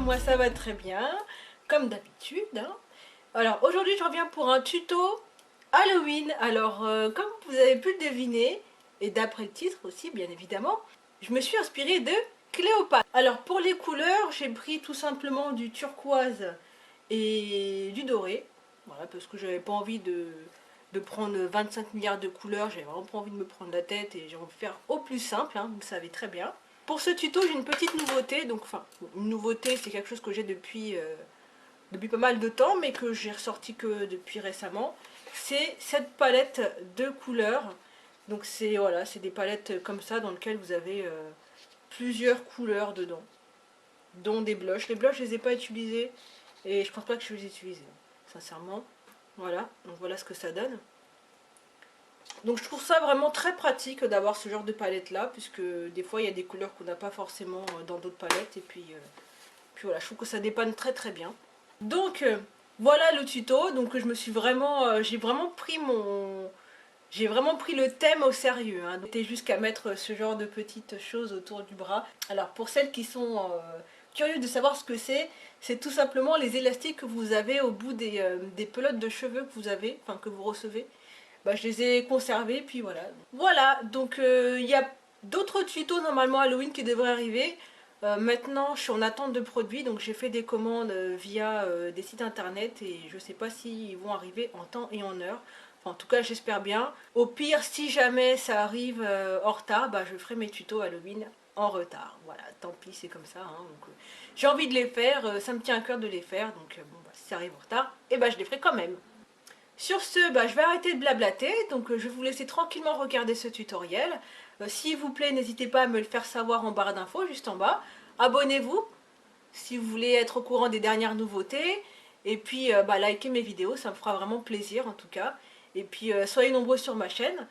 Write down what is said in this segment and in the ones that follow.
moi ça va très bien, comme d'habitude. Hein. Alors aujourd'hui je reviens pour un tuto Halloween. Alors comme vous avez pu le deviner, et d'après le titre aussi bien évidemment, je me suis inspirée de Cléopâtre. Alors pour les couleurs, j'ai pris tout simplement du turquoise et du doré. Voilà, parce que j'avais pas envie de prendre 25 milliards de couleurs, j'avais vraiment pas envie de me prendre la tête et j'ai envie de faire au plus simple, hein, vous le savez très bien. Pour ce tuto, j'ai une petite nouveauté, donc enfin, une nouveauté, c'est quelque chose que j'ai depuis pas mal de temps, mais que j'ai ressorti que depuis récemment. C'est cette palette de couleurs. Donc c'est voilà, c'est des palettes comme ça dans lesquelles vous avez plusieurs couleurs dedans, dont des blushs. Les blushs, je les ai pas utilisés et je pense pas que je vais les utiliser, sincèrement. Voilà, donc voilà ce que ça donne. Donc je trouve ça vraiment très pratique d'avoir ce genre de palette là, puisque des fois il y a des couleurs qu'on n'a pas forcément dans d'autres palettes, et puis voilà, je trouve que ça dépanne très très bien. Donc voilà le tuto. Donc je me suis vraiment, j'ai vraiment pris le thème au sérieux, hein. C'était jusqu'à mettre ce genre de petites choses autour du bras. Alors pour celles qui sont curieuses de savoir ce que c'est tout simplement les élastiques que vous avez au bout des pelotes de cheveux que vous avez, enfin que vous recevez. Bah, je les ai conservés, puis voilà. Voilà, donc il y a d'autres tutos normalement Halloween qui devraient arriver. Maintenant, je suis en attente de produits, donc j'ai fait des commandes via des sites internet et je sais pas s'ils vont arriver en temps et en heure. Enfin, en tout cas, j'espère bien. Au pire, si jamais ça arrive en retard, bah, je ferai mes tutos Halloween en retard. Voilà, tant pis, c'est comme ça. Hein, donc, j'ai envie de les faire, ça me tient à cœur de les faire, donc bon, bah, si ça arrive en retard, et bah, je les ferai quand même. Sur ce, bah, je vais arrêter de blablater, donc je vais vous laisser tranquillement regarder ce tutoriel. S'il vous plaît, n'hésitez pas à me le faire savoir en barre d'infos, juste en bas. Abonnez-vous si vous voulez être au courant des dernières nouveautés. Et puis, bah, likez mes vidéos, ça me fera vraiment plaisir en tout cas. Et puis, soyez nombreux sur ma chaîne.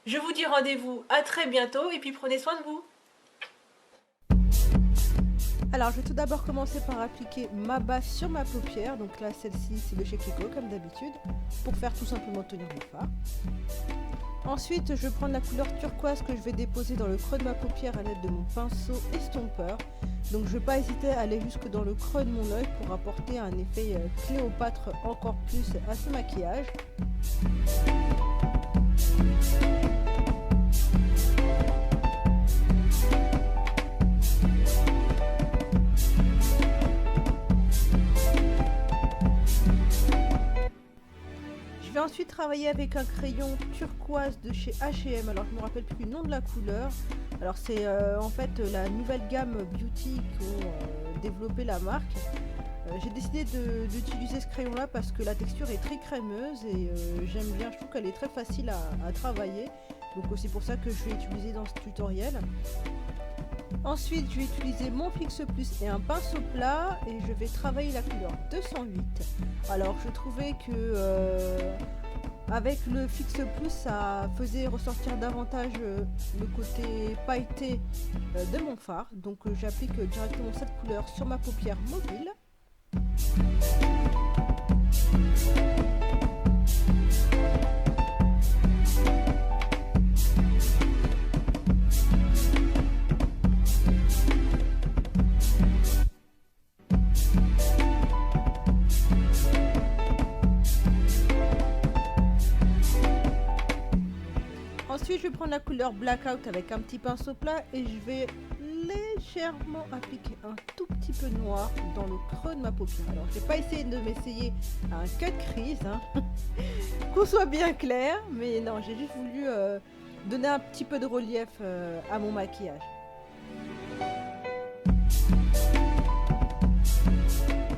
Je vous dis rendez-vous à très bientôt, et puis prenez soin de vous. Alors, je vais tout d'abord commencer par appliquer ma base sur ma paupière. Donc là, celle-ci, c'est de chez Kiko, comme d'habitude, pour faire tout simplement tenir mon fard. Ensuite, je vais prendre la couleur turquoise que je vais déposer dans le creux de ma paupière à l'aide de mon pinceau estompeur. Donc, je ne vais pas hésiter à aller jusque dans le creux de mon œil pour apporter un effet Cléopâtre encore plus à ce maquillage. Ensuite travailler avec un crayon turquoise de chez H&M. Alors je me rappelle plus le nom de la couleur. Alors c'est en fait la nouvelle gamme Beauty qu'ont développé la marque. J'ai décidé d'utiliser ce crayon là parce que la texture est très crémeuse et j'aime bien, je trouve qu'elle est très facile à travailler. Donc c'est pour ça que je vais utiliser dans ce tutoriel. Ensuite, je vais utiliser mon Fix Plus et un pinceau plat et je vais travailler la couleur 208. Alors, je trouvais que avec le Fix Plus, ça faisait ressortir davantage le côté pailleté de mon fard. Donc, j'applique directement cette couleur sur ma paupière mobile. Ensuite, je vais prendre la couleur Blackout avec un petit pinceau plat et je vais légèrement appliquer un tout petit peu de noir dans le creux de ma paupière. Alors, je n'ai pas essayé de m'essayer à un cut crease, hein. Qu'on soit bien clair, mais non, j'ai juste voulu donner un petit peu de relief à mon maquillage.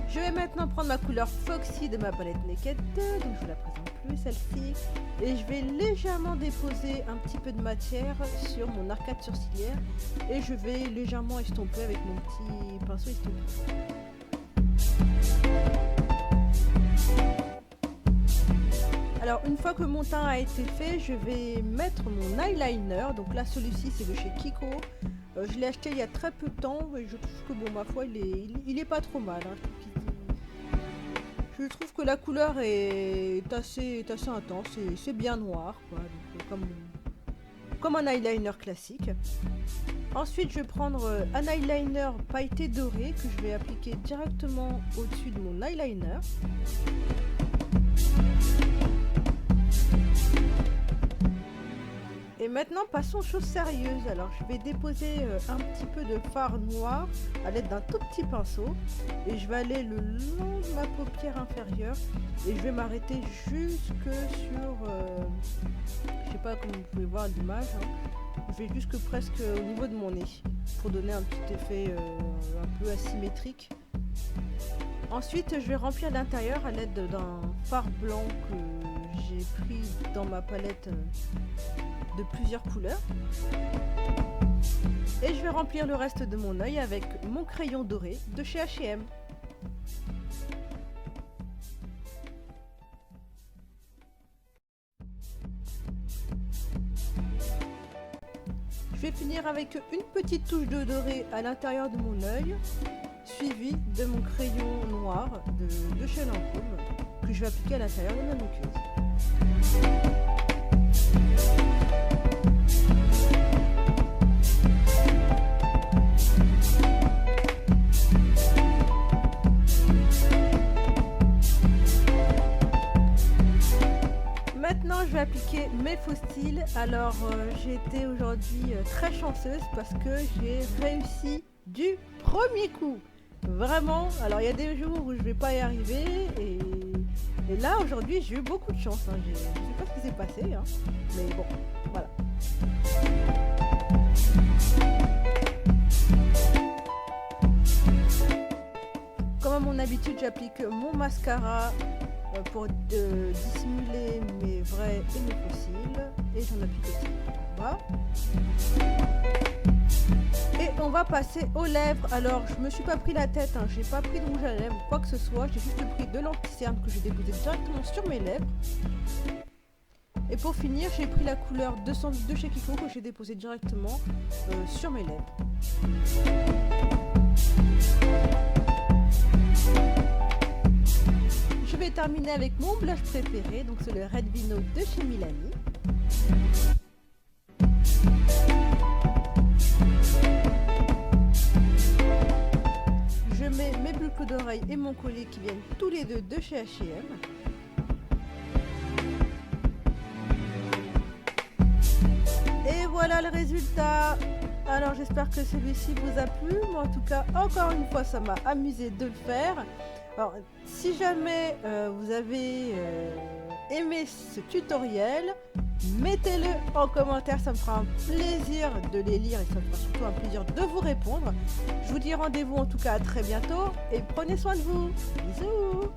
Je vais maintenant prendre ma couleur Foxy de ma palette Naked 2, donc je vous la présente plus celle-ci, et je vais légèrement déposer un petit peu de matière sur mon arcade sourcilière et je vais légèrement estomper avec mon petit pinceau estompeur. Alors une fois que mon teint a été fait, je vais mettre mon eyeliner. Donc là celui-ci c'est de chez Kiko. Je l'ai acheté il y a très peu de temps et je trouve que bon ma foi il est pas trop mal, hein. Je trouve que la couleur est assez intense, c'est bien noir quoi. Donc, comme un eyeliner classique. Ensuite, je vais prendre un eyeliner pailleté doré que je vais appliquer directement au-dessus de mon eyeliner. Et maintenant, passons aux choses sérieuses. Alors, je vais déposer un petit peu de fard noir à l'aide d'un tout petit pinceau. Et je vais aller le long de ma paupière inférieure. Et je vais m'arrêter jusque sur... je sais pas comment vous pouvez voir l'image. Je vais jusque presque au niveau de mon nez. Pour donner un petit effet un peu asymétrique. Ensuite, je vais remplir l'intérieur à l'aide d'un fard blanc que j'ai pris dans ma palette de plusieurs couleurs. Et je vais remplir le reste de mon œil avec mon crayon doré de chez H&M. Je vais finir avec une petite touche de doré à l'intérieur de mon œil, suivi de mon crayon noir de chez Lancôme que je vais appliquer à l'intérieur de ma muqueuse. Maintenant, je vais appliquer mes faux cils. Alors, j'ai été aujourd'hui très chanceuse parce que j'ai réussi du premier coup. Vraiment, alors il y a des jours où je vais pas y arriver et là, aujourd'hui, j'ai eu beaucoup de chance. Je sais pas ce qui s'est passé, mais bon, voilà. Comme à mon habitude, j'applique mon mascara pour dissimuler mes vrais et mes faux cils. Et j'en applique aussi en bas. Et on va passer aux lèvres. Alors, je me suis pas pris la tête, j'ai pas pris de rouge à lèvres ou quoi que ce soit. J'ai juste pris de l'anti-cerne que j'ai déposé directement sur mes lèvres. Et pour finir, j'ai pris la couleur 202 chez Kiko que j'ai déposé directement sur mes lèvres. Je vais terminer avec mon blush préféré, donc c'est le Red Vino de chez Milani. Je mets mes boucles d'oreilles et mon collier qui viennent tous les deux de chez H&M. Et voilà le résultat. Alors j'espère que celui-ci vous a plu. Moi en tout cas, encore une fois, ça m'a amusé de le faire. Alors si jamais vous avez aimé ce tutoriel, mettez-le en commentaire, ça me fera un plaisir de les lire et ça me fera surtout un plaisir de vous répondre. Je vous dis rendez-vous en tout cas à très bientôt et prenez soin de vous. Bisous.